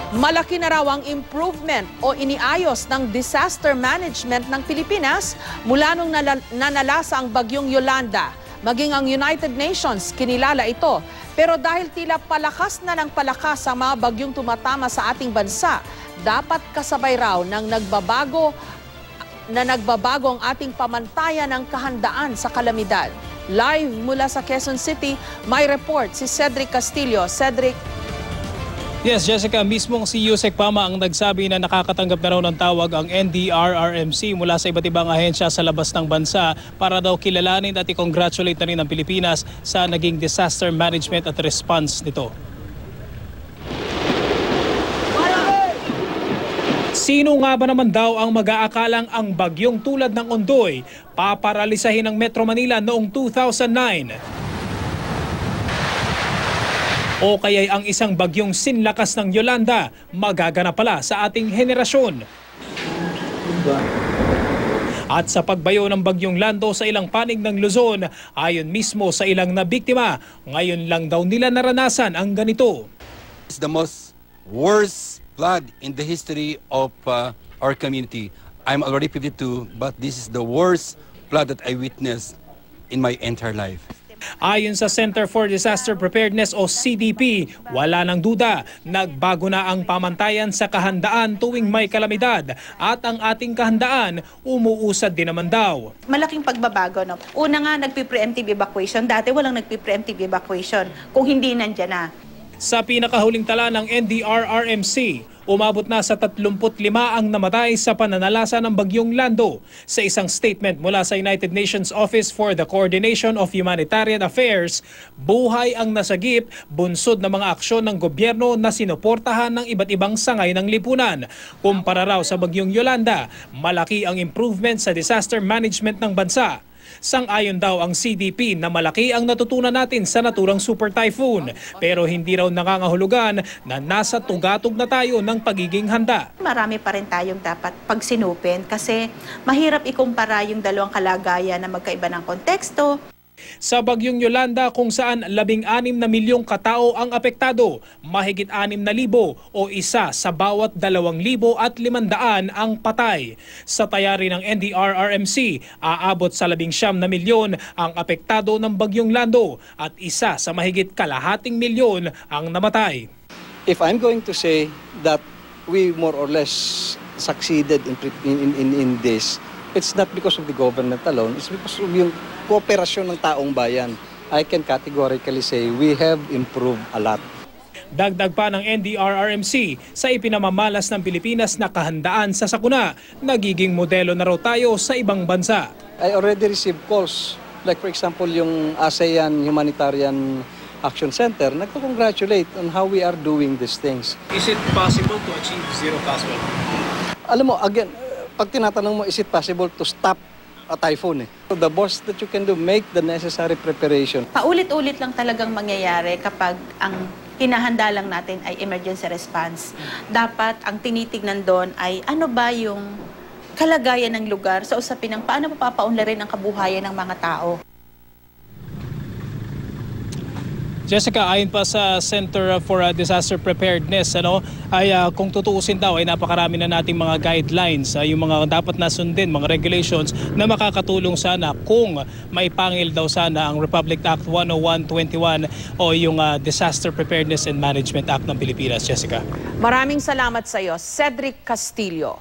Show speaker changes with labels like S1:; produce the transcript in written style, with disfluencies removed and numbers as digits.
S1: Malaki na raw ang improvement o iniayos ng disaster management ng Pilipinas mula nung nanalasa ang bagyong Yolanda. Maging ang United Nations kinilala ito. Pero dahil tila palakas na ng palakas ang mga bagyong tumatama sa ating bansa, dapat kasabay raw ng nagbabago ang ating pamantayan ng kahandaan sa kalamidad. Live mula sa Quezon City, may report si Cedric Castillo. Cedric.
S2: Yes, Jessica, mismong si Yusek Pama ang nagsabi na nakakatanggap na raw ng tawag ang NDRRMC mula sa iba't ibang ahensya sa labas ng bansa para daw kilalanin at i-congratulate na rin ang Pilipinas sa naging disaster management at response nito. Sino nga ba naman daw ang mag-aakalang ang bagyong tulad ng Ondoy paparalisahin ng Metro Manila noong 2009? O kaya'y ang isang bagyong sinlakas ng Yolanda magaganap pala sa ating henerasyon? At sa pagbayo ng bagyong Lando sa ilang panig ng Luzon, ayon mismo sa ilang nabiktima, ngayon lang daw nila naranasan ang ganito.
S3: It's the most worst flood in the history of our community. I'm already 52, but this is the worst flood that I witnessed in my entire life.
S2: Ayon sa Center for Disaster Preparedness o CDP, wala nang duda, nagbago na ang pamantayan sa kahandaan tuwing may kalamidad at ang ating kahandaan umuusad din naman daw.
S4: Malaking pagbabago. No? Una nga, nagpi-preemptive evacuation. Dati walang nagpi-preemptive evacuation kung hindi nandyan na.
S2: Sa pinakahuling tala ng NDRRMC, umabot na sa 35 ang namatay sa pananalasa ng bagyong Lando. Sa isang statement mula sa United Nations Office for the Coordination of Humanitarian Affairs, buhay ang nasagip, bunsod ng mga aksyon ng gobyerno na sinuportahan ng iba't ibang sangay ng lipunan. Kumpara raw sa bagyong Yolanda, malaki ang improvement sa disaster management ng bansa. Sang-ayon daw ang CDP na malaki ang natutunan natin sa naturang super typhoon, pero hindi raw nangangahulugan na nasa tugatog na tayo ng pagiging handa.
S4: Marami pa rin tayong dapat pagsinupin kasi mahirap ikumpara yung dalawang kalagayan na magkaiba ng konteksto.
S2: Sa bagyong Yolanda kung saan 16 na milyong katao ang apektado, mahigit 6,000 o isa sa bawat 2,500 ang patay. Sa tayari ng NDRRMC, aabot sa 19 na milyon ang apektado ng bagyong Lando at isa sa mahigit 1/2 milyon ang namatay.
S5: If I'm going to say that we more or less succeeded in this, it's not because of the government alone, it's because of yung kooperasyon ng taong bayan. I can categorically say we have improved a lot.
S2: Dagdag pa ng NDRRMC, sa ipinamamalas ng Pilipinas na kahandaan sa sakuna, nagiging modelo na raw tayo sa ibang bansa.
S5: I already received calls, like for example yung ASEAN Humanitarian Action Center, nagko-congratulate on how we are doing these things.
S2: Is it possible to achieve zero casualty?
S5: Alam mo, again, pag tinatanong mo, is it possible to stop a typhoon? So the best that you can do, make the necessary preparation.
S4: Paulit-ulit lang talagang mangyayari kapag ang hinahanda lang natin ay emergency response. Dapat ang tinitignan doon ay ano ba yung kalagayan ng lugar sa usapin ng paano mapapaunlarin ang kabuhayan ng mga tao.
S2: Jessica, ayon pa sa Center for Disaster Preparedness, ay kung tutuusin daw ay napakarami na nating mga guidelines, yung mga dapat na sundin, mga regulations na makakatulong sana kung may pangil daw sana ang Republic Act 101-21 o yung Disaster Preparedness and Management Act ng Pilipinas. Jessica.
S1: Maraming salamat sa iyo, Cedric Castillo.